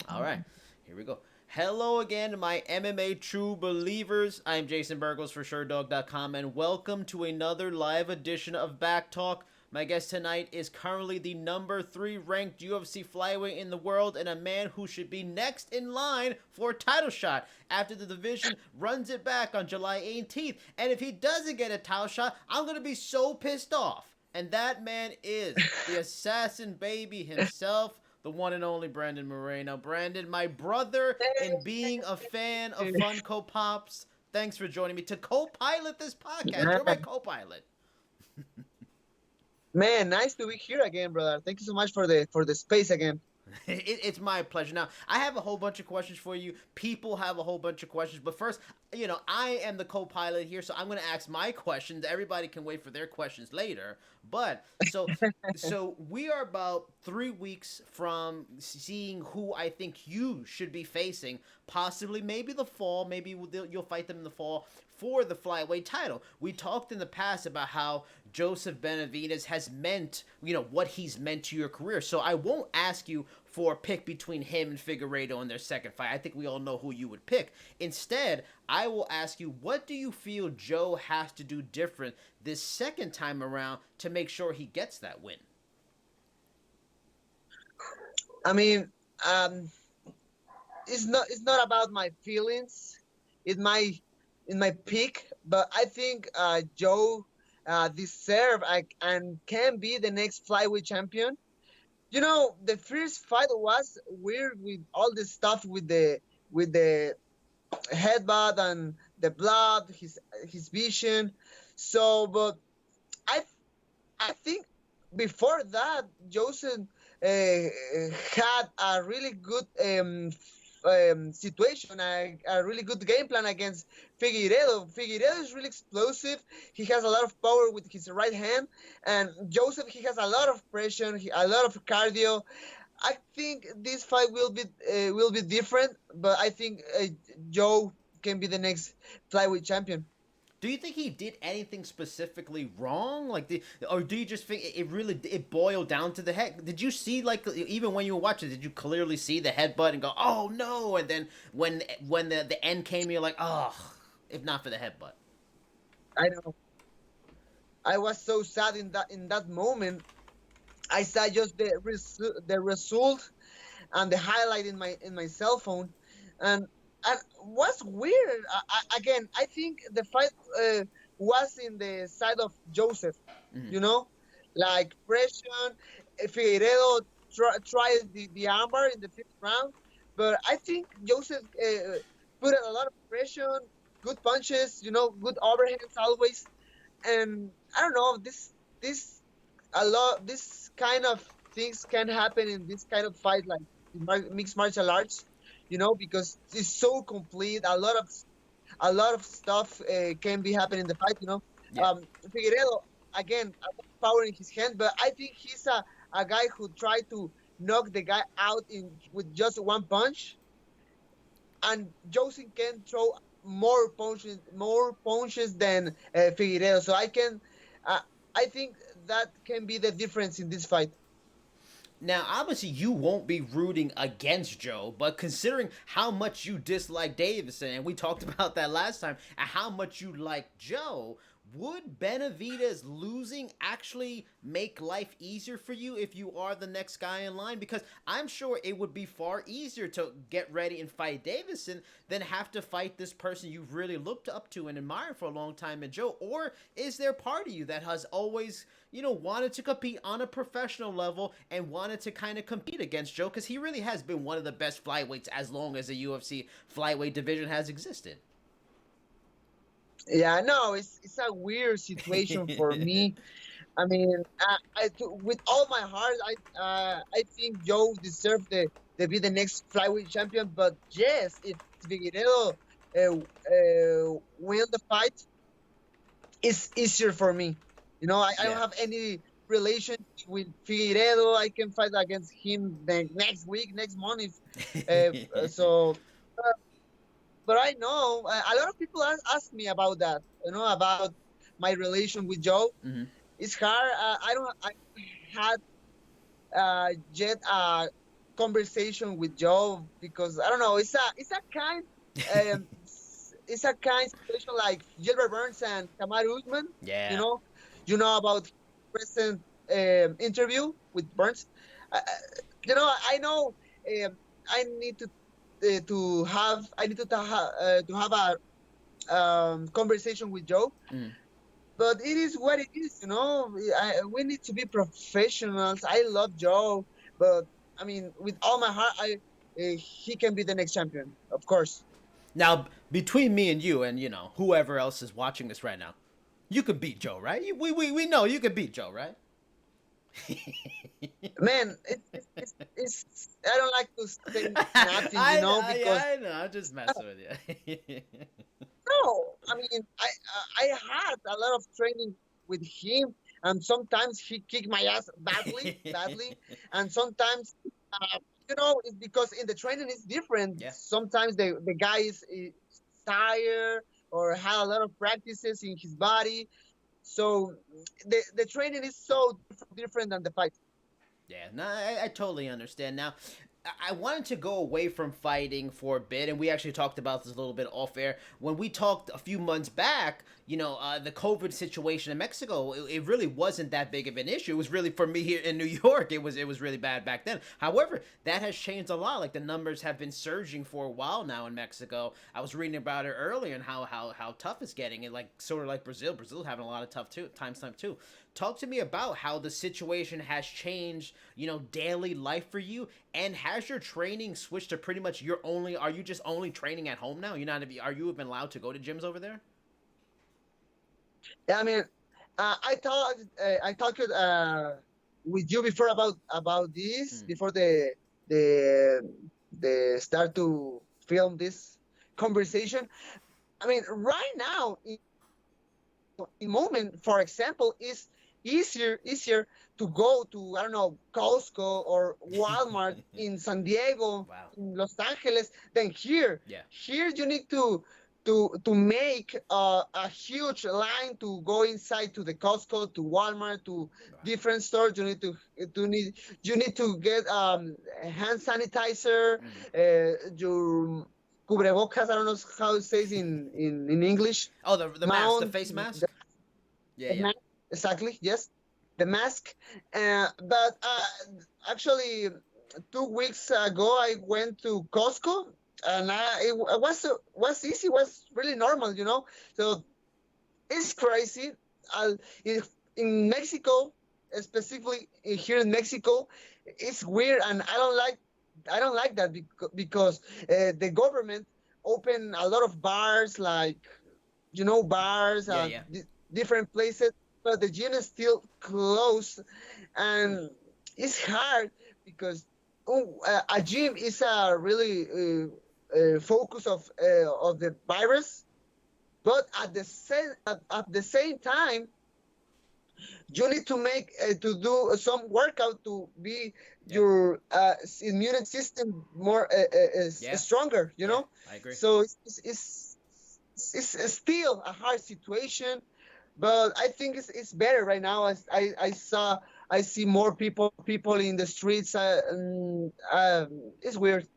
All right, here we go. Hello again, my MMA true believers. I'm Jason Burgos for Sherdog.com, and welcome to another live edition of Back Talk. My guest tonight is currently the number 3 ranked UFC flyweight in the world, and a man who should be next in line for a title shot after the division runs it back on July 18th. And if he doesn't get a title shot, I'm going to be so pissed off. And that man is the assassin baby himself, the one and only Brandon Moreno. Brandon, my brother, in being a fan of Funko Pops. Thanks for joining me to co-pilot this podcast. You're my co-pilot. Man, nice to be here again, brother. Thank you so much for the space again. It's my pleasure. Now, I have a whole bunch of questions for you. People have a whole bunch of questions. But first, I am the co-pilot here, so I'm going to ask my questions. Everybody can wait for their questions later. But so we are about 3 weeks from seeing who I think you should be facing. Possibly, maybe the fall. Maybe you'll fight them in the fall for the flyweight title. We talked in the past about how Joseph Benavidez has meant, what he's meant to your career. So I won't ask you for a pick between him and Figueiredo in their second fight. I think we all know who you would pick. Instead, I will ask you, what do you feel Joe has to do different this second time around to make sure he gets that win? I mean, it's not about my feelings. In my pick, but I think Joe deserve and can be the next flyweight champion. The first fight was weird with all this stuff with the headbutt and the blood, his vision. So, but I I think before that, Joseph had a really good situation, a really good game plan against Figueiredo. Figueiredo is really explosive. He has a lot of power with his right hand, and Joseph, he has a lot of pressure, a lot of cardio. I think this fight will be different, but I think Joe can be the next flyweight champion. Do you think he did anything specifically wrong? Or do you just think it boiled down to the head? Did you see, even when you were watching, did you clearly see the headbutt and go, oh no? And then when the end came, you're like, oh, if not for the headbutt. I know. I was so sad in that moment. I saw just the result and the highlight in my cell phone, and what's weird again. I think the fight was in the side of Joseph. Mm-hmm. You know, like pressure. Figueiredo tried the armbar in the fifth round, but I think Joseph put a lot of pressure, good punches. Good overhands always, and I don't know this a lot this kind of things can happen in this kind of fight like mixed martial arts, because it's so complete. A lot of stuff can be happening in the fight. Yeah. Figueredo, again, a lot of power in his hand, but I think he's a guy who tried to knock the guy out with just one punch, and Joseph can throw more punches than Figueiredo. So uh, I think that can be the difference in this fight. Now, obviously, you won't be rooting against Joe, but considering how much you dislike Davidson, and we talked about that last time, and how much you like Joe, would Benavidez losing actually make life easier for you if you are the next guy in line? Because I'm sure it would be far easier to get ready and fight Davidson than have to fight this person you've really looked up to and admired for a long time in Joe. Or is there part of you that has always, wanted to compete on a professional level and wanted to kind of compete against Joe? Because he really has been one of the best flyweights as long as the UFC flyweight division has existed. Yeah, no, it's a weird situation for me. I mean, with all my heart, I think Joe deserved to be the next flyweight champion. But yes, if Figueiredo win the fight, it's easier for me. I don't Yeah. have any relation with Figueiredo. I can fight against him the next week, next month. So, uh, but I know a lot of people ask me about that. About my relation with Joe. Hmm. It's hard. I don't. I had yet. conversation with Joe because I don't know. Um, it's a kind situation like Gilbert Burns and Kamaru Usman. You Yeah. know, about recent interview with Burns. Uh, I know. Um, I need to have a conversation with Joe, Mm. but it is what it is. We need to be professionals. I love Joe, but I mean, with all my heart, he can be the next champion, of course. Now, between me and you, and whoever else is watching this right now, you could beat Joe, right? We know you could beat Joe, right? Man, it's I don't like to say nothing, because I know. I'm just messing with you. no, I mean, I had a lot of training with him, and sometimes he kicked my ass badly, badly, and sometimes, it's because in the training it's different. Yeah. Sometimes the guy is tired or had a lot of practices in his body, so the training is so different than the fight. Yeah, no, I totally understand. Now, I wanted to go away from fighting for a bit, and we actually talked about this a little bit off air. When we talked a few months back, the COVID situation in Mexico, it really wasn't that big of an issue. It was really, for me here in New York, it was really bad back then. However, that has changed a lot. Like, the numbers have been surging for a while now in Mexico. I was reading about it earlier and how tough it's getting. And, like, sort of like Brazil. Brazil's having a lot of tough times too. Talk to me about how the situation has changed, daily life for you, and has your training switched to pretty much are you just only training at home now? Are you even allowed to go to gyms over there? I mean, I talked with you before about this Mm. before the the start to film this conversation. I mean, right now in moment, for example, is easier to go to, I don't know, Costco or Walmart in San Diego, Wow. in Los Angeles than here. Yeah. Here you need to make a huge line to go inside to the Costco, to Walmart, to Wow. different stores. You need to get hand sanitizer, your cubrebocas. I don't know how it says in English. Oh, the mask, the Mount, face mask. Yeah, the yeah. mask, exactly, yes, the mask. But actually, 2 weeks ago, I went to Costco, and it was easy, was really normal, So it's crazy. Uh, in, in Mexico, specifically here in Mexico, it's weird, and I don't like that because the government opened a lot of bars, like bars Yeah, and yeah. different places, but the gym is still closed, and it's hard because a gym is a really focus of the virus, but at the same time, you need to to do some workout to be Yeah. your immune system more Yeah. stronger. Yeah. I agree. So it's still a hard situation, but I think it's better right now. As I see more people in the streets. It's weird.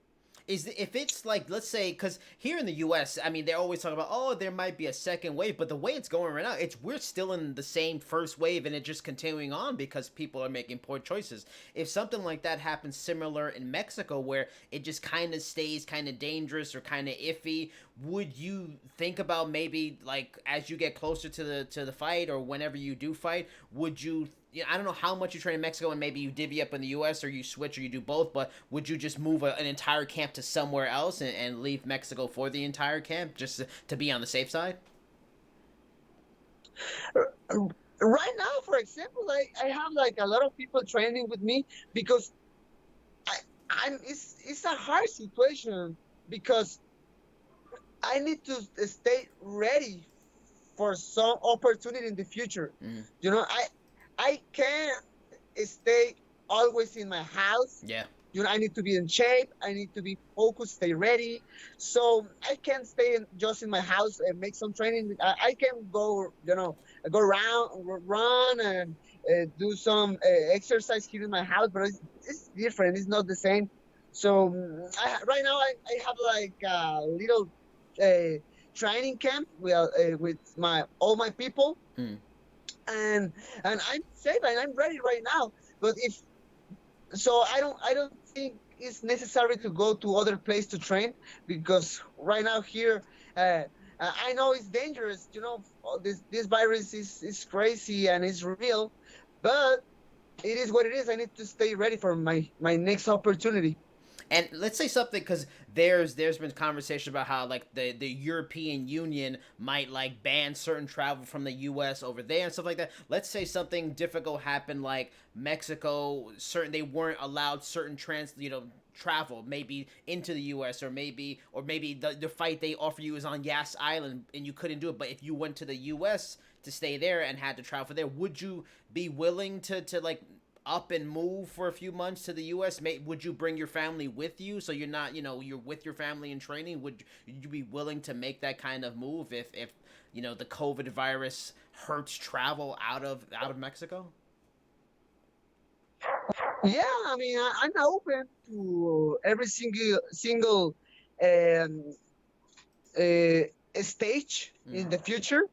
If it's like, let's say, because here in the U.S., I mean, they always talk about, oh, there might be a second wave, but the way it's going right now, we're still in the same first wave, and it's just continuing on because people are making poor choices. If something like that happens similar in Mexico, where it just kind of stays kind of dangerous or kind of iffy, would you think about maybe, like, as you get closer to the fight, or whenever you do fight, would you? I don't know how much you train in Mexico, and maybe you divvy up in the U.S., or you switch, or you do both, but would you just move an entire camp to somewhere else, and leave Mexico for the entire camp, just to be on the safe side? Right now, for example, I have like a lot of people training with me because I I'm it's a hard situation because I need to stay ready for some opportunity in the future. Mm. I can't stay always in my house. Yeah. I need to be in shape. I need to be focused, stay ready. So I can't stay just in my house and make some training. I can go around, run, and do some exercise here in my house, but it's different. It's not the same. So right now I have like a little uh, training camp with my all my people, Mm. and I'm safe and I'm ready right now. But if so, I don't think it's necessary to go to other place to train, because right now here, uh, I know it's dangerous. This virus is crazy and it's real, but it is what it is. I need to stay ready for my next opportunity. And let's say something, because there's been conversation about how like the European Union might like ban certain travel from the U.S. over there and stuff like that. Let's say something difficult happened, like Mexico, certain they weren't allowed certain travel maybe into the U.S., or maybe the fight they offer you is on Yas Island and you couldn't do it. But if you went to the U.S. to stay there and had to travel there, would you be willing to like up and move for a few months to the U.S.? Would you bring your family with you, so you're not, you're with your family in training? Would you be willing to make that kind of move if the COVID virus hurts travel out of Mexico? Yeah, I mean, I'm open to every single um, uh, stage in the future.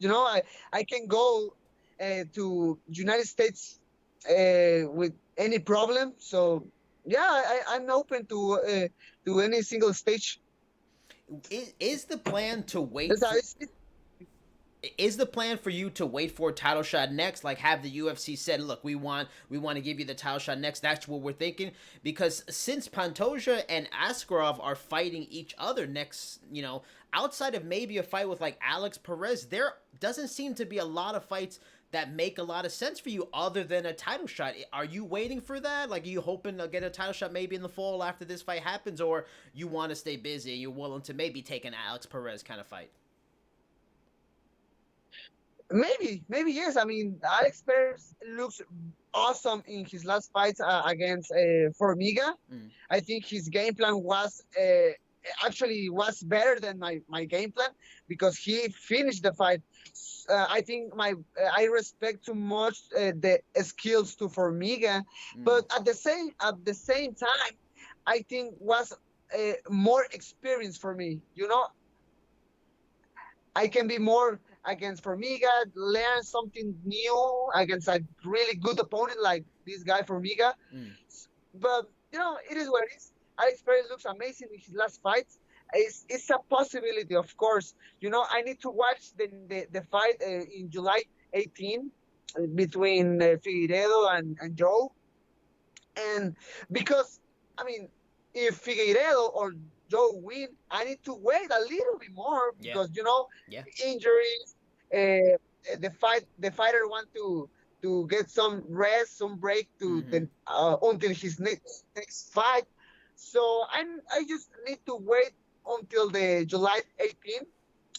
I can go to United States with any problem. So yeah, I'm open to any single stage. Is the plan to wait It's, for it's, is the plan for you to wait for a title shot next? Like, have the UFC said, look, we want to give you the title shot next? That's what we're thinking. Because since Pantoja and Askarov are fighting each other next, outside of maybe a fight with like Alex Perez, there doesn't seem to be a lot of fights that make a lot of sense for you other than a title shot. Are you waiting for that? Like, are you hoping to get a title shot maybe in the fall after this fight happens, or you want to stay busy and you're willing to maybe take an Alex Perez kind of fight? maybe yes. I mean, Alex Perez looks awesome in his last fight against Formiga. Mm. I think his game plan was actually was better than my game plan, because he finished the fight. I think I respect too much the skills to Formiga, Mm. but at the same time, I think was more experience for me. I can be more against Formiga, learn something new against a really good opponent like this guy Formiga. Mm. But it is what it is. Alex Perez looks amazing in his last fight. It's a possibility, of course. I need to watch the fight in July 18 between Figueiredo and Joe, and because I mean, if Figueiredo or Joe win, I need to wait a little bit more, Yeah. because Yeah. injuries. The fighter want to get some rest, some break to Mm-hmm. the until his next fight. So I just need to wait until the July 18th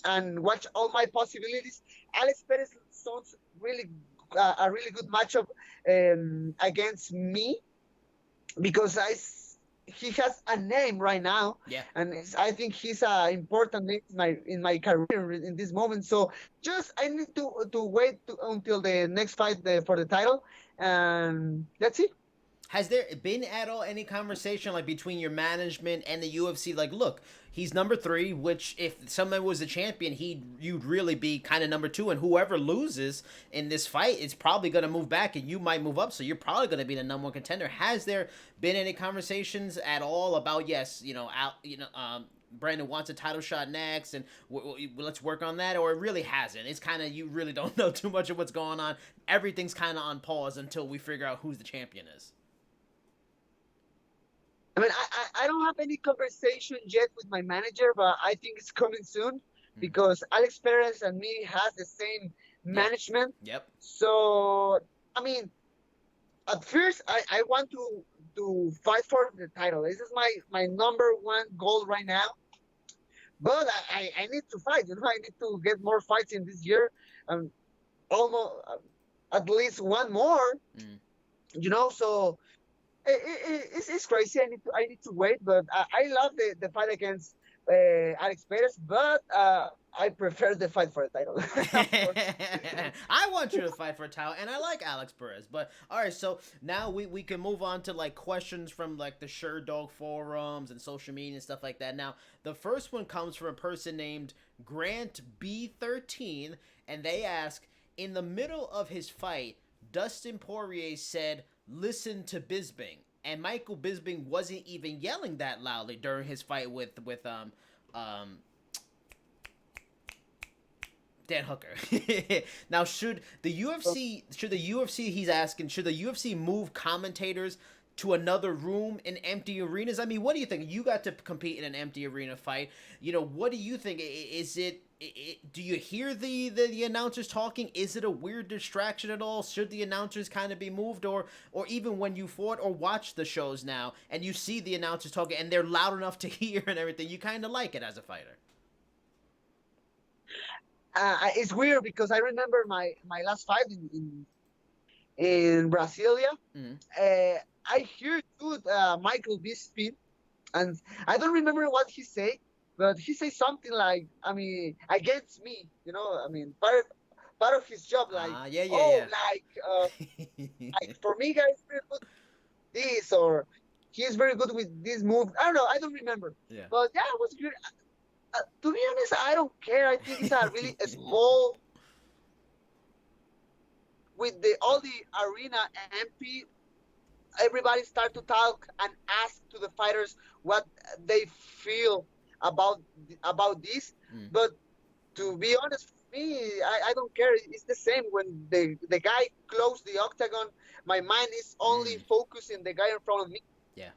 and watch all my possibilities. Alex Perez sounds really a really good matchup against me, because he has a name right now, Yeah. and I think he's an important name in my career in this moment. So just I need to wait until the next fight for the title, and that's it. Has there been at all any conversation like between your management and the UFC? Like, look, he's number three. Which, if someone was the champion, you'd really be kind of number two. And whoever loses in this fight is probably gonna move back, and you might move up. So you're probably gonna be the number one contender. Has there been any conversations at all about, yes, Brandon wants a title shot next, and let's work on that, or it really hasn't? It's kind of, you really don't know too much of what's going on. Everything's kind of on pause until we figure out who's the champion is. I mean, I don't have any conversation yet with my manager, but I think it's coming soon, Hmm. because Alex Perez and me has the same Yeah. management. Yep. So I mean, at first I want to fight for the title. This is my number one goal right now. But I need to fight. I need to get more fights in this year. Almost at least one more. Mm. So it's crazy. I need to wait, but I love the fight against Alex Perez, but I prefer the fight for the title, of course. I want you to fight for a title, and I like Alex Perez. But all right, so now we can move on to like questions from like the Sherdog forums and social media and stuff like that. Now, the first one comes from a person named Grant B13, and they ask, in the middle of his fight, Dustin Poirier said, "Listen to Bisping," and Michael Bisping wasn't even yelling that loudly during his fight with um Dan Hooker. Now, should the UFC, he's asking, should the UFC move commentators to another room in empty arenas? I mean, what do you think? You got to compete in an empty arena fight. You know, what do you think? Is it do you hear the announcers talking? Is it a weird distraction at all? Should the announcers kind of be moved, or even when you fought or watch the shows now and you see the announcers talking and they're loud enough to hear and everything, you kind of like it as a fighter? It's weird because I remember my last fight in Brasilia. Mm-hmm. I hear good Michael Bisping, and I don't remember what he said, but he said something like, I mean, against me, you know, I mean, part of his job, like, yeah. like for me, guys, very good this, or he's very good with this move. I don't know, I don't remember. Yeah. But yeah, it was good. To be honest, I don't care. I think it's a really small with all the arena empty. Everybody start to talk and ask to the fighters what they feel about this. But to be honest, for me, I don't care. It's the same when the guy closed the octagon. My mind is only focusing the guy in front of me. Yeah.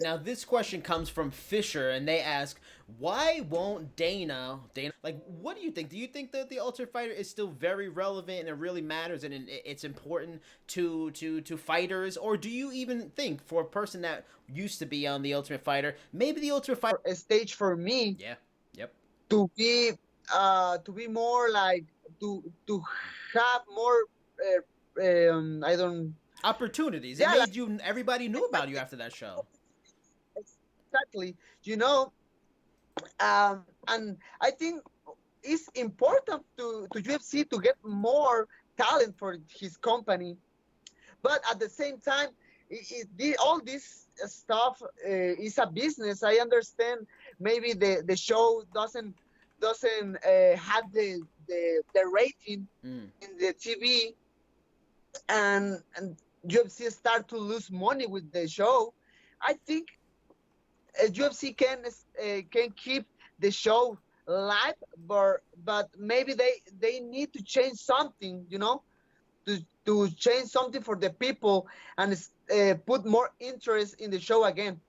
Now this question comes from Fisher, and they ask, why won't Dana, like, what do you think? Do you think that the Ultimate Fighter is still very relevant and it really matters and it's important to fighters? Or do you even think, for a person that used to be on the Ultimate Fighter, maybe the Ultimate Fighter a stage for me? Yeah. Yep. To be more like to have more I don't opportunities. It made you, everybody knew about you after that show. Exactly. You know, and I think it's important to UFC to get more talent for his company, but at the same time, all this stuff is a business. I understand maybe the show doesn't have the rating in the TV, and UFC start to lose money with the show. I think UFC can keep the show live, but maybe they need to change something, you know, to change something for the people and put more interest in the show again.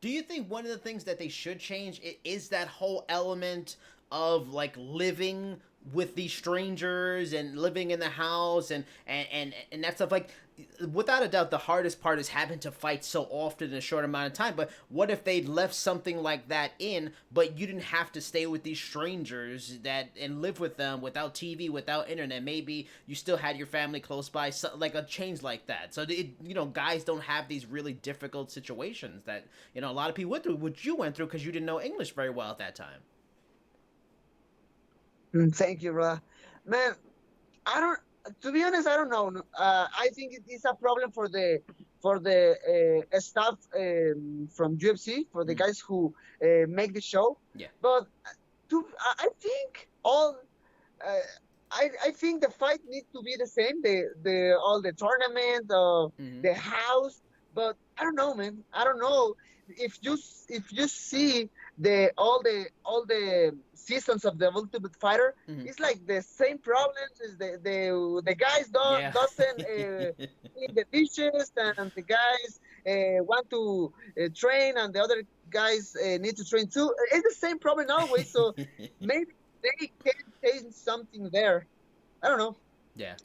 Do you think one of the things that they should change is that whole element of like living with these strangers and living in the house and that stuff? Like, without a doubt, the hardest part is having to fight so often in a short amount of time. But what if they left something like that in, but you didn't have to stay with these strangers and live with them without TV, without internet? Maybe you still had your family close by, so, like a change like that. So guys don't have these really difficult situations that a lot of people went through, which you went through because you didn't know English very well at that time. Thank you, brother. Man, to be honest, I don't know. I think it is a problem for the staff from UFC, for the guys who make the show. Yeah. But I think I think the fight needs to be the same. All the tournament, the house. But I don't know, man. I don't know if you see all the seasons of the Ultimate Fighter, it's like the same problems. Is the guys doesn't clean the dishes, and the guys want to train, and the other guys need to train too. It's the same problem always. So maybe they can change something there. I don't know. Yeah.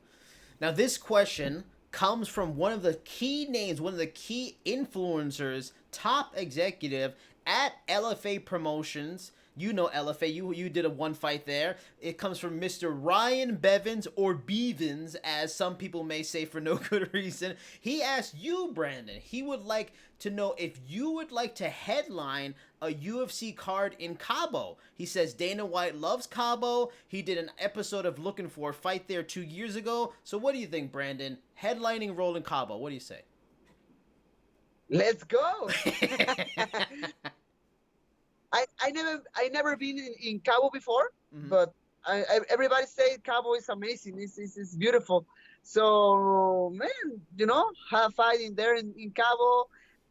Now this question comes from one of the key names, one of the key influencers, top executive at LFA Promotions. You know LFA. You did a one fight there. It comes from Mr. Ryan Bevins, or Bevins, as some people may say for no good reason. He asked you, Brandon. He would like to know if you would like to headline a UFC card in Cabo. He says Dana White loves Cabo. He did an episode of Looking for a Fight there 2 years ago. So what do you think, Brandon? Headlining role in Cabo. What do you say? Let's go. I never been in Cabo before, but everybody say Cabo is amazing. It's beautiful. So man, have fighting there in Cabo,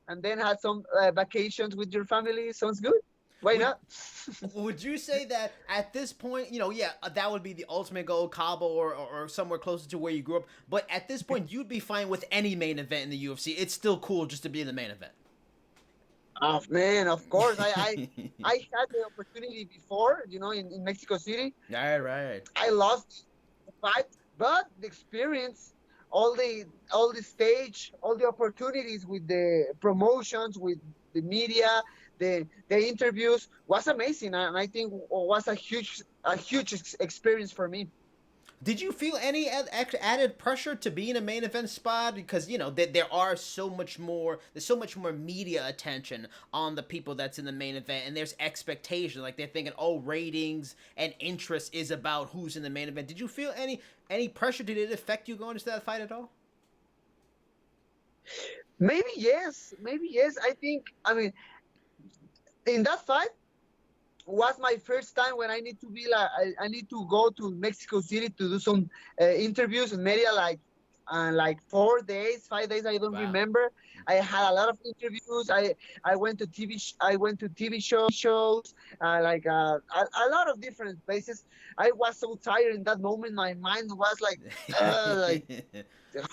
and then have some vacations with your family. Sounds good. Why not? Would you say that at this point, that would be the ultimate goal, Cabo or somewhere closer to where you grew up. But at this point, you'd be fine with any main event in the UFC. It's still cool just to be in the main event. Oh man, of course. I had the opportunity before, in Mexico City. Right. I lost the fight, but the experience, all the stage, all the opportunities with the promotions, with the media, the interviews was amazing, and I think was a huge experience for me. Did you feel any added pressure to be in a main event spot? Because, there are so much more, there's so much more media attention on the people that's in the main event, and there's expectation. Like, they're thinking, ratings and interest is about who's in the main event. Did you feel any pressure? Did it affect you going into that fight at all? Maybe yes. I think, in that fight, was my first time when I need to be I need to go to Mexico City to do some interviews in media, like 4 days, 5 days. I don't remember. I had a lot of interviews. I went to TV shows, a lot of different places. I was so tired in that moment. My mind was like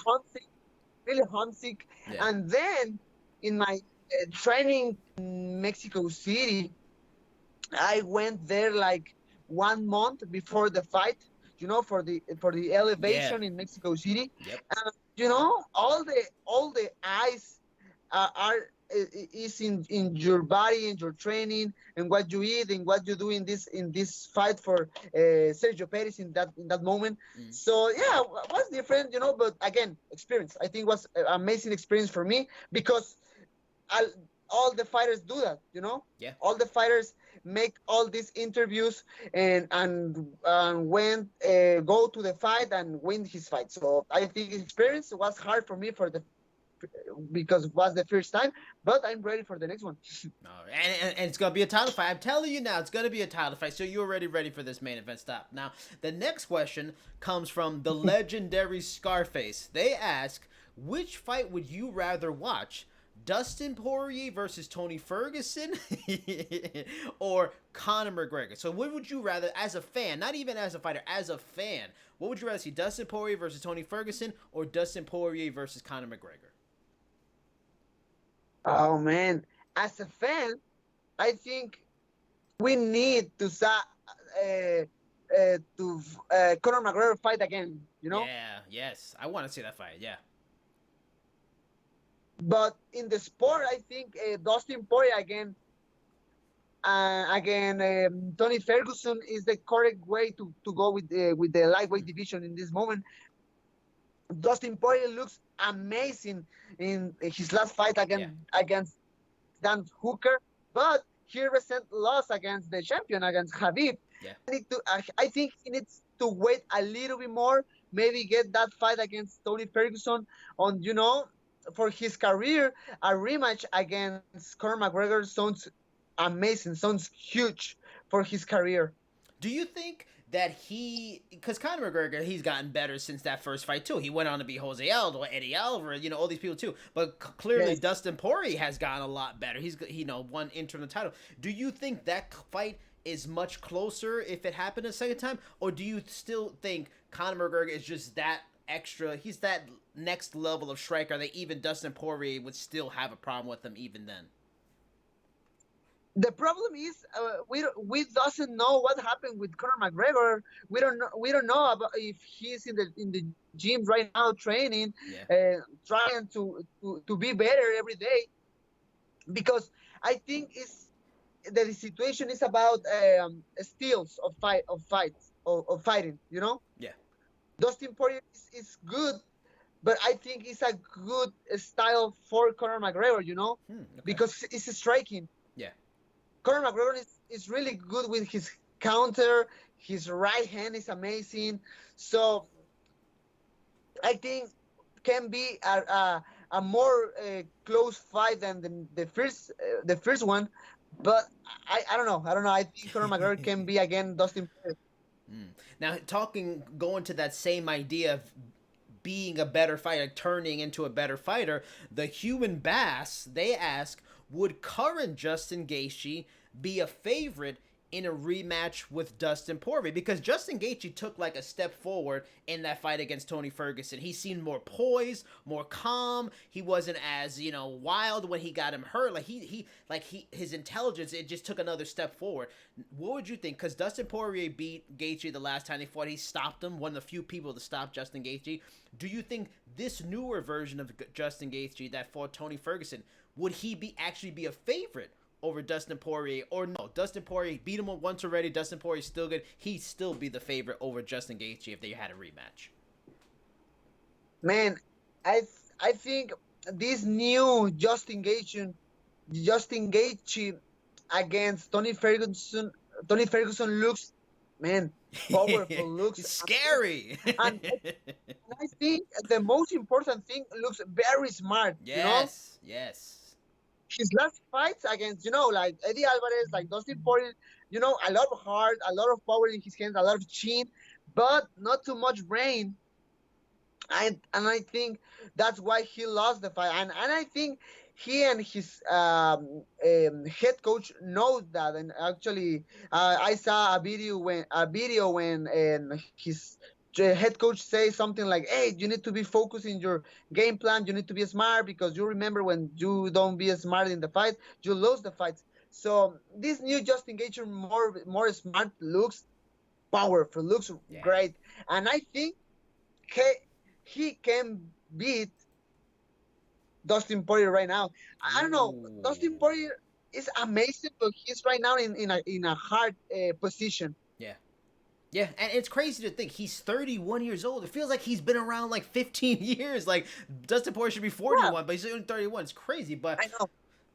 homesick, really homesick. Yeah. And then in my training in Mexico City, I went there like 1 month before the fight, for the elevation in Mexico City. Yep. And all the eyes is in your body, in your training, and what you eat and what you do in this fight for Sergio Perez in that moment. So yeah, it was different, but again, experience. I think was an amazing experience for me, because all the fighters do that, Yeah. All the fighters make all these interviews and when go to the fight and win his fight. So I think his experience was hard for me because it was the first time, but I'm ready for the next one. And it's gonna be a title fight. I'm telling you now, it's gonna be a title fight. So you're already ready for this main event stop. Now, the next question comes from the legendary Scarface. They ask, which fight would you rather watch? Dustin Poirier versus Tony Ferguson or Conor McGregor? So what would you rather, as a fan, not even as a fighter, as a fan, what would you rather see, Dustin Poirier versus Tony Ferguson or Dustin Poirier versus Conor McGregor? Oh man, as a fan, I think we need to Conor McGregor fight again, Yeah, yes. I want to see that fight, yeah. But in the sport, I think Dustin Poirier again, Tony Ferguson is the correct way to go with the lightweight division in this moment. Dustin Poirier looks amazing in his last fight against Dan Hooker, but he recent loss against the champion, against Khabib. Yeah. I think he needs to wait a little bit more, maybe get that fight against Tony Ferguson on, for his career. A rematch against Conor McGregor sounds amazing, sounds huge for his career. Do you think that because Conor McGregor, he's gotten better since that first fight too. He went on to beat Jose Aldo, Eddie Alvarez, all these people too. But clearly, yes, Dustin Poirier has gotten a lot better. He's won interim title. Do you think that fight is much closer if it happened a second time, or do you still think Conor McGregor is just that extra? He's that next level of striker that even Dustin Poirier would still have a problem with him even then. The problem is we doesn't know what happened with Conor McGregor. We don't know about if he's in the gym right now training, trying to be better every day. Because I think the situation is about steals of fights of fighting. You know, Yeah. Dustin Poirier is good, but I think it's a good style for Conor McGregor. You know, Okay. because it's striking. Yeah. Conor McGregor is really good with his counter. His right hand is amazing. So I think can be a more close fight than the first one. But I don't know. I don't know. I think Conor McGregor can be again Dustin Poirier. Now, going to that same idea of being a better fighter, turning into a better fighter, the Human Bass, they ask, would current Justin Gaethje be a favorite in a rematch with Dustin Poirier? Because Justin Gaethje took like a step forward in that fight against Tony Ferguson. He seemed more poised, more calm. He wasn't as, wild when he got him hurt. His intelligence, it just took another step forward. What would you think? Because Dustin Poirier beat Gaethje the last time they fought. He stopped him, one of the few people to stop Justin Gaethje. Do you think this newer version of Justin Gaethje that fought Tony Ferguson, would he actually be a favorite over Dustin Poirier? Or no, Dustin Poirier beat him once already. Dustin Poirier is still good. He'd still be the favorite over Justin Gaethje if they had a rematch. Man, I think this new Justin Gaethje against Tony Ferguson looks, man, powerful. Looks scary. And I think the most important thing, looks very smart. Yes, yes. His last fights against, like Eddie Alvarez, like Dustin Poirier, a lot of heart, a lot of power in his hands, a lot of chin, but not too much brain. And I think that's why he lost the fight. And I think he and his head coach knows that. And actually, I saw a video when his head coach says something like, "Hey, you need to be focused in your game plan. You need to be smart, because you remember when you don't be smart in the fight, you lose the fights." So this new Justin Gaethje, more smart, looks powerful, looks great, and I think he can beat Dustin Poirier right now. I don't know. Dustin Poirier is amazing, but he's right now in a hard position. Yeah, and it's crazy to think he's 31 years old. It feels like he's been around like 15 years. Like Dustin Poirier should be 41, but he's only 31. It's crazy, but I know.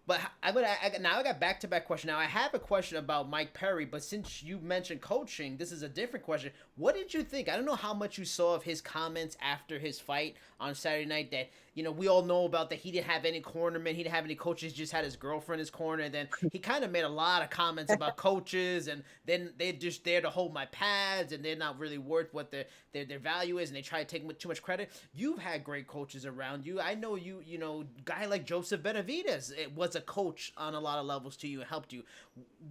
But I got back-to-back question. Now I have a question about Mike Perry, but since you mentioned coaching, this is a different question. What did you think? I don't know how much you saw of his comments after his fight on Saturday night that, we all know about, that he didn't have any cornermen, he didn't have any coaches, just had his girlfriend in his corner, and then he kind of made a lot of comments about coaches, and then they're just there to hold my pads, and they're not really worth what their value is, and they try to take too much credit. You've had great coaches around you. I know guy like Joseph Benavidez, it was a coach on a lot of levels to you and helped you.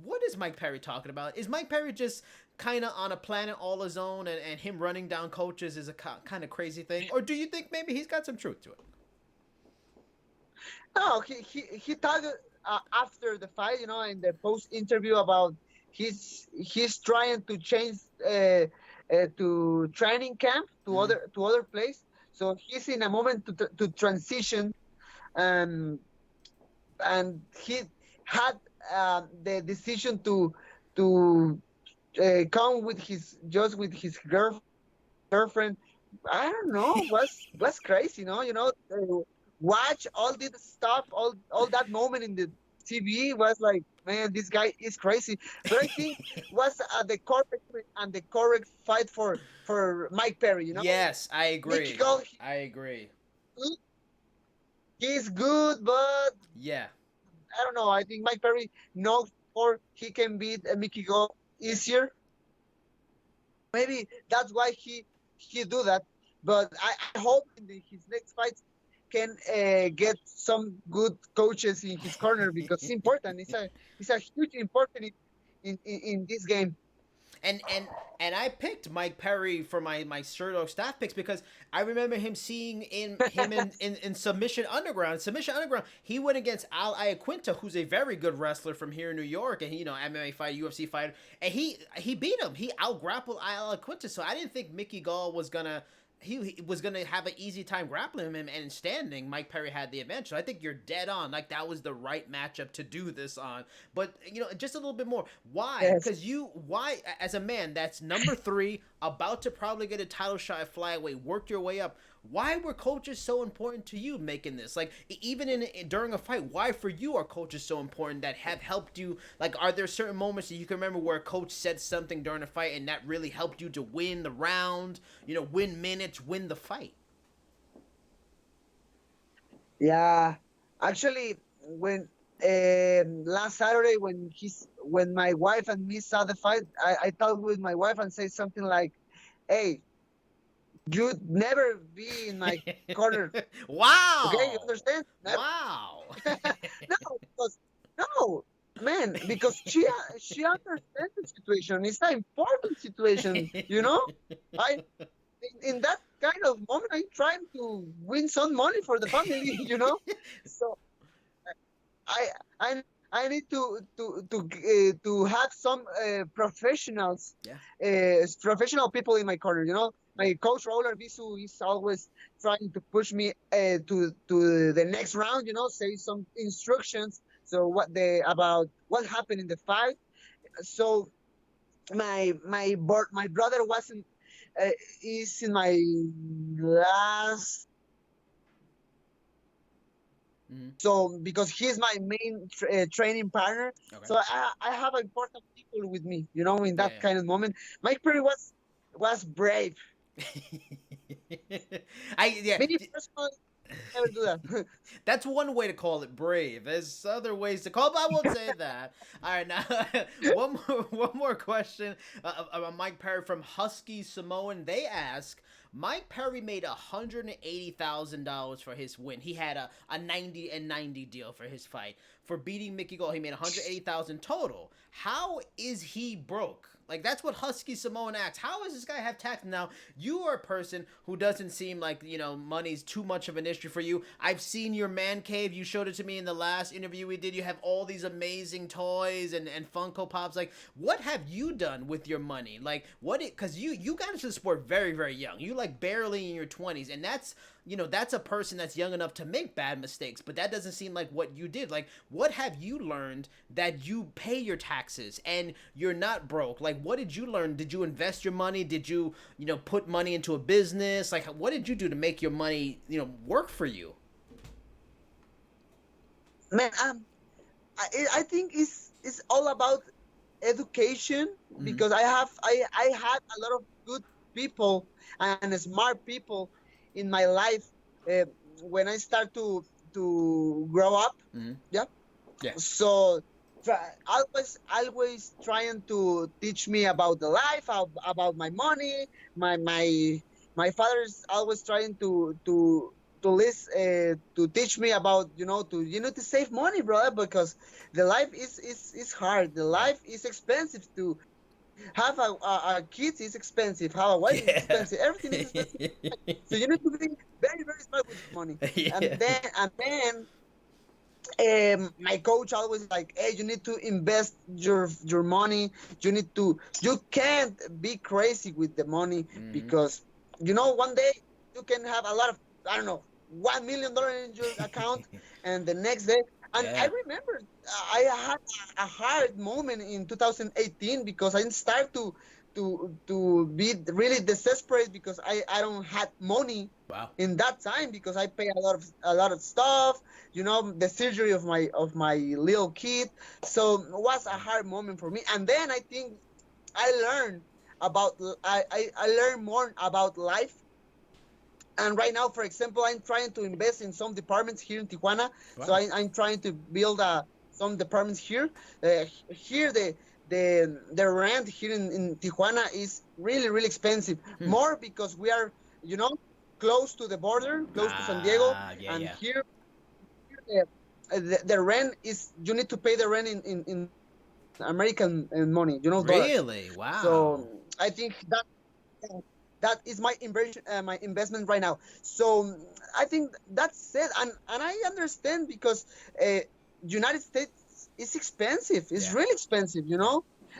What is Mike Perry talking about? Is Mike Perry just kind of on a planet all his own, and him running down coaches is a kind of crazy thing? Or do you think maybe he's got some truth to it? No, he talked after the fight, in the post interview, about he's trying to change to training camp to other place. So he's in a moment to transition, and he had the decision to come with his girlfriend. I don't know, was crazy, watch all this stuff, all that moment in the TV was like, man, this guy is crazy. But I think was the correct fight for Mike Perry, Yes, I agree. I agree. He's good, but yeah, I don't know. I think Mike Perry knows or he can beat Mickey Gall easier. Maybe that's why he do that. But I hope in his next fights can get some good coaches in his corner, because it's important. It's a huge important in this game. And I picked Mike Perry for my Sherdog staff picks because I remember him seeing him in Submission Underground. Submission Underground, he went against Al Iaquinta, who's a very good wrestler from here in New York, and he, MMA fighter, UFC fighter, and he beat him. He out grappled Al Iaquinta, so I didn't think Mickey Gall was gonna he was going to have an easy time grappling him, and standing, Mike Perry had the advantage. So I think you're dead on. Like, that was the right matchup to do this on. But, just a little bit more. Why? Yes. Because why, as a man that's number 3, about to probably get a title shot at flyweight, work your way up, why were coaches so important to you making this? Like, even during a fight, why for you are coaches so important that have helped you? Like, are there certain moments that you can remember where a coach said something during a fight and that really helped you to win the round, win minutes, win the fight? Yeah, actually, when last Saturday when my wife and me saw the fight, I talked with my wife and said something like, "Hey, you'd never be in my corner." Wow. Okay, you understand? Wow. No, man, because she understands the situation. It's an important situation, I in that kind of moment, I'm trying to win some money for the family, So I I I need to have some professionals, professional people in my corner. My coach Roller Bisu is always trying to push me to the next round. Say some instructions. So about what happened in the fight. So my brother wasn't is in my last. Mm-hmm. So because he's my main training partner, Okay. so I have important people with me, in that kind of moment. Mike Perry was brave. Maybe personally, never do that. That's one way to call it, brave. There's other ways to call it, but I won't say that. All right, now one more question about Mike Perry from Husky Samoan. They ask, Mike Perry made $180,000 for his win. He had a 90-90 deal for his fight. For beating Mickey Gall, he made $180,000 total. How is he broke? Like, that's what Husky Samoan asks. How does this guy have tax? Now, you are a person who doesn't seem like, money's too much of an issue for you. I've seen your man cave. You showed it to me in the last interview we did. You have all these amazing toys and Funko Pops. Like, what have you done with your money? Like, because you got into the sport very, very young. You, like, barely in your 20s. And that's a person that's young enough to make bad mistakes, but that doesn't seem like what you did. Like, what have you learned that you pay your taxes and you're not broke? Like, what did you learn? Did you invest your money? Did you, put money into a business? Like, what did you do to make your money, work for you? Man, I think it's all about education, because I had a lot of good people and smart people in my life when I start to grow up. Yeah. So always trying to teach me about the life, about my money. My father's always trying to listen, to teach me about to save money, brother, because the life is hard. The life is expensive. To have a kid is expensive. Have a wife is expensive. Everything is expensive. So you need to be very, very smart with money. And then my coach always like, hey, you need to invest your money. You can't be crazy with the money, because one day you can have a lot of, I don't know, $1 million in your account, and the next day. And I remember I had a hard moment in 2018, because I started to be really desperate, because I don't have money. Wow. In that time, because I pay a lot of stuff, the surgery of my little kid. So it was a hard moment for me. And then I think I learned more about life. And right now, for example, I'm trying to invest in some departments here in Tijuana. Wow. So I'm trying to build some departments here. Here, the rent here in Tijuana is really, really expensive. More because we are, close to the border, close to San Diego. Here the rent is, you need to pay the rent in American money, Really? Dollars. Wow. So I think that is my investment right now. So I think that's it. And I understand, because United States is expensive. It's really expensive,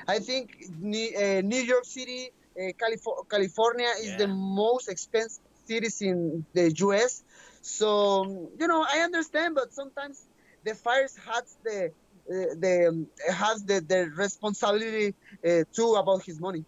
I think New York City, California is the most expensive cities in the US. So I understand, but sometimes the fighters has the responsibility too about his money.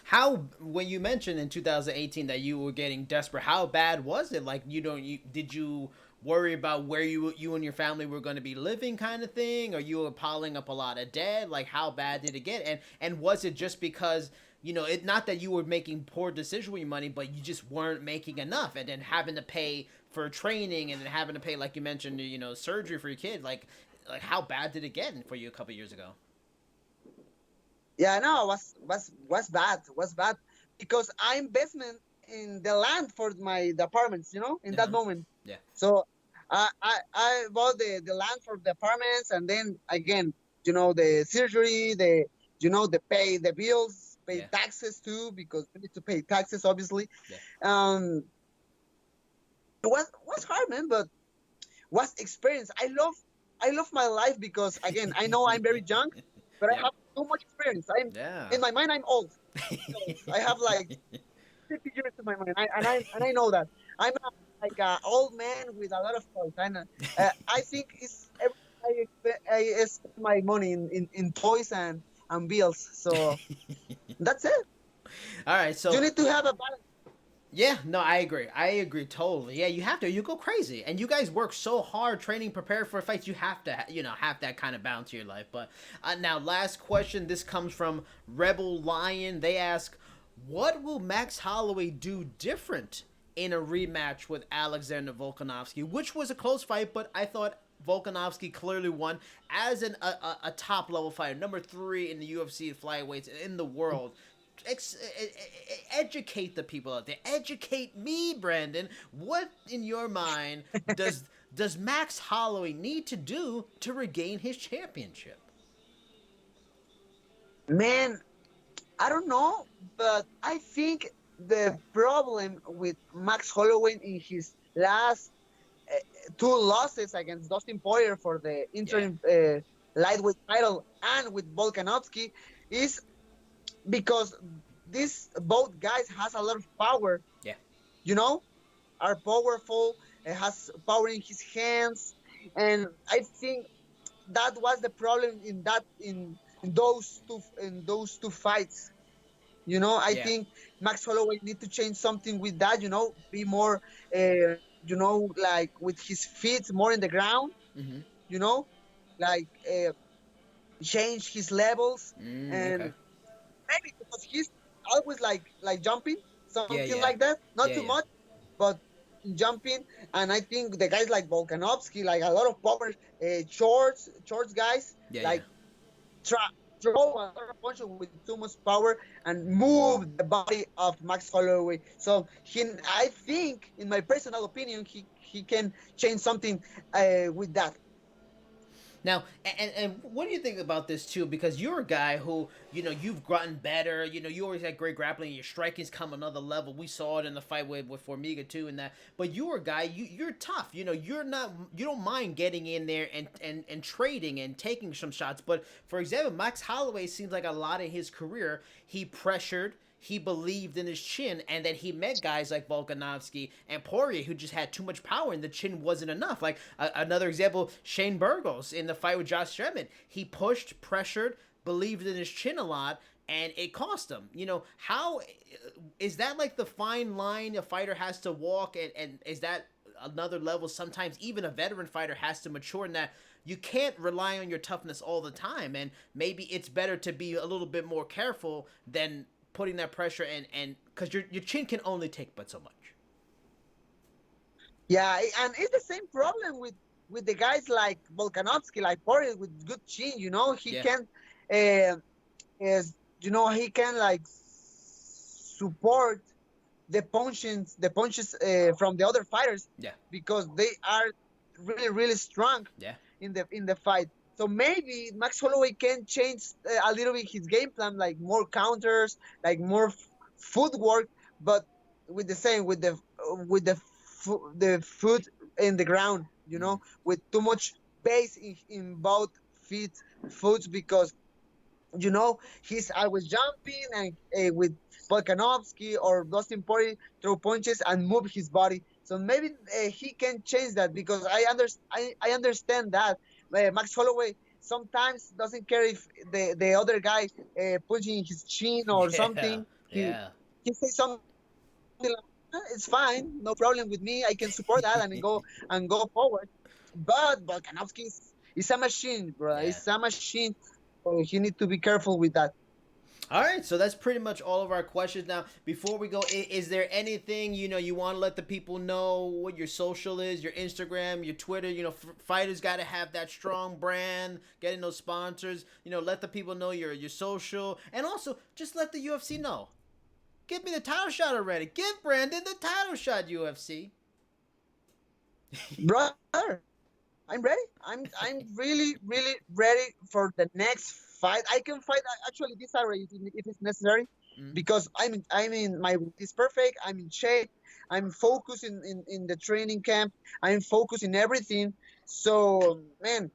How, when you mentioned in 2018 that you were getting desperate, how bad was it? Like, did you worry about where you and your family were going to be living, kind of thing, or you were piling up a lot of debt? Like, how bad did it get? And was it just because, it, not that you were making poor decisions with your money, but you just weren't making enough, and then having to pay for training, and then having to pay, like you mentioned, surgery for your kid? Like how bad did it get for you a couple years ago? Yeah, no, was bad because I investment in the land for the apartments, in that Uh-huh. moment. Yeah. So I bought the land for the apartments, and then again, the surgery, the pay the bills, pay Yeah. taxes too, because we need to pay taxes, obviously. Yeah. Um, it was hard, man, but was experience. I love my life because again, I know I'm very young, but I Yep. have so much experience. I'm Yeah. in my mind, I'm old. I have like 50 years in my mind, and I know that I'm like an old man with a lot of toys. And I think it's every I spend my money in toys and bills. So that's it. All right, You so need to have a balance. yeah, no, I agree. I agree totally. Yeah, you have to. You go crazy, and you guys work so hard training, prepare for fights. You have to, have that kind of balance in your life. But now, last question. This comes from Rebel Lion. They ask, "What will Max Holloway do different in a rematch with Alexander Volkanovski?" Which was a close fight, but I thought Volkanovski clearly won as a top level fighter, number 3 in the UFC flyweights in the world. Educate the people out there. Educate me, Brandon. What in your mind does Max Holloway need to do to regain his championship? Man, I don't know, but I think the problem with Max Holloway in his last uh, two losses against Dustin Poirier for the Yeah, interim lightweight title and with Volkanovski is because these both guys has a lot of power, yeah, you know, are powerful, has power in his hands, and I think that was the problem in those two fights. I yeah. think Max Holloway need to change something with that. Be more, like with his feet more in the ground. Mm-hmm. You know, like change his levels, Okay. and maybe because he's always like jumping, Yeah, something yeah, like that. Not yeah, too yeah, much, but jumping. And I think the guys like Volkanovski, like a lot of power, shorts guys, yeah, yeah. like try, throw a lot of punches with too much power and move the body of Max Holloway. So I think, in my personal opinion, he can change something with that. Now, and what do you think about this too? Because you're a guy who, you've gotten better. You always had great grappling. Your striking's come another level. We saw it in the fight with Formiga too, and that. But you're a guy. You're tough. You're not. You don't mind getting in there and trading and taking some shots. But for example, Max Holloway seems like a lot of his career he pressured, he believed in his chin, and then he met guys like Volkanovski and Poirier who just had too much power and the chin wasn't enough. Like another example, Shane Burgos in the fight with Josh Emmett. He pushed, pressured, believed in his chin a lot, and it cost him. How is that like the fine line a fighter has to walk, and is that another level sometimes even a veteran fighter has to mature in that you can't rely on your toughness all the time, and maybe it's better to be a little bit more careful than putting that pressure and because your chin can only take but so much. Yeah, and it's the same problem with the guys like Volkanovski, like Poirier with good chin. He Yeah, can, is he can like support the punches from the other fighters yeah, because they are really really strong yeah, in the fight. So maybe Max Holloway can change a little bit his game plan, like more counters, like more footwork, but with the same with the foot in the ground, mm, with too much base in both feet, because he's always jumping and with Volkanovski or Dustin Poirier throw punches and move his body. So maybe he can change that, because I understand that Max Holloway sometimes doesn't care if the other guy punching his chin or Yeah, something. yeah. He says something like, it's fine, no problem with me. I can support that and go forward. But Volkanovski is a machine, bro. Yeah. It's a machine. So you need to be careful with that. All right, so that's pretty much all of our questions. Now, before we go, is there anything you want to let the people know what your social is, your Instagram, your Twitter? Fighters got to have that strong brand, getting those sponsors. Let the people know your social, and also just let the UFC know. Give me the title shot already. Give Brandon the title shot, UFC. Brother, I'm ready. I'm really really ready for the next fight. I can fight actually this Saturday if it's necessary, Mm. because I'm in my it's perfect. I'm in shape. I'm focused in the training camp. I'm focused in everything. So man,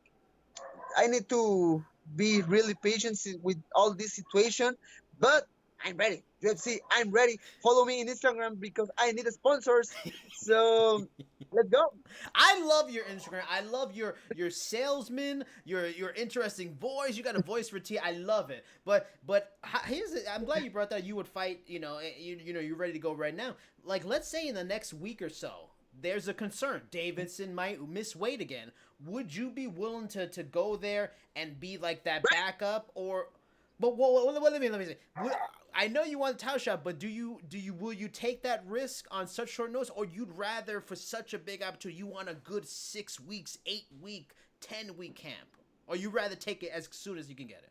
I need to be really patient with all this situation, but I'm ready. UFC, I'm ready. Follow me in Instagram because I need sponsors. So let's go. I love your Instagram. I love your salesman. Your interesting voice. You got a voice for tea. I love it. But here's I'm glad you brought that. You would fight. You're ready to go right now. Like, let's say in the next week or so, there's a concern. Davidson might miss weight again. Would you be willing to go there and be like that backup, or? But let me say. I know you want a title shot, but will you take that risk on such short notice, or you'd rather, for such a big opportunity, you want a good 6 weeks, 8 week, 10 week camp, or you rather take it as soon as you can get it?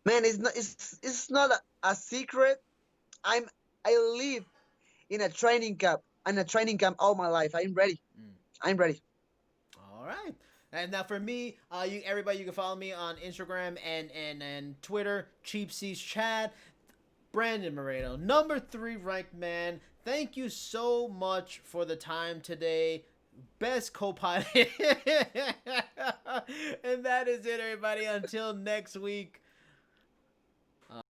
Man, it's not a secret. I'm I live in a training camp all my life. I'm ready. Mm. I'm ready. All right. And now for me, everybody, you can follow me on Instagram and Twitter, Cheap Seats Chad. Brandon Moreno, number 3 ranked man. Thank you so much for the time today. Best co-pilot. And that is it, everybody. Until next week.